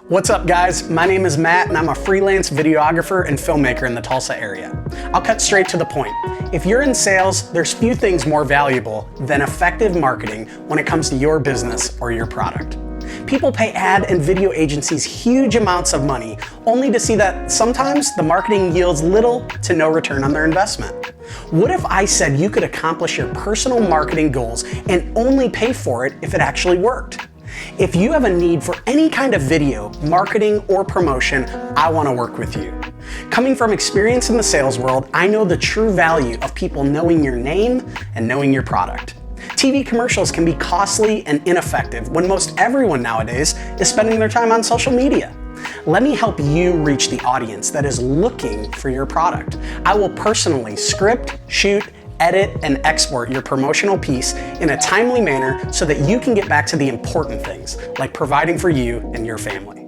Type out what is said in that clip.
What's up guys, my name is Matt and I'm a freelance videographer and filmmaker in the Tulsa area. I'll cut straight to the point. If you're in sales, there's few things more valuable than effective marketing when it comes to your business or your product. People pay ad and video agencies huge amounts of money only to see that sometimes the marketing yields little to no return on their investment. What if I said you could accomplish your personal marketing goals and only pay for it if it actually worked? If you have a need for any kind of video, marketing, or promotion, I want to work with you. Coming from experience in the sales world, I know the true value of people knowing your name and knowing your product. TV commercials can be costly and ineffective when most everyone nowadays is spending their time on social media. Let me help you reach the audience that is looking for your product. I will personally script, shoot, edit, and export your promotional piece in a timely manner so that you can get back to the important things, like providing for you and your family.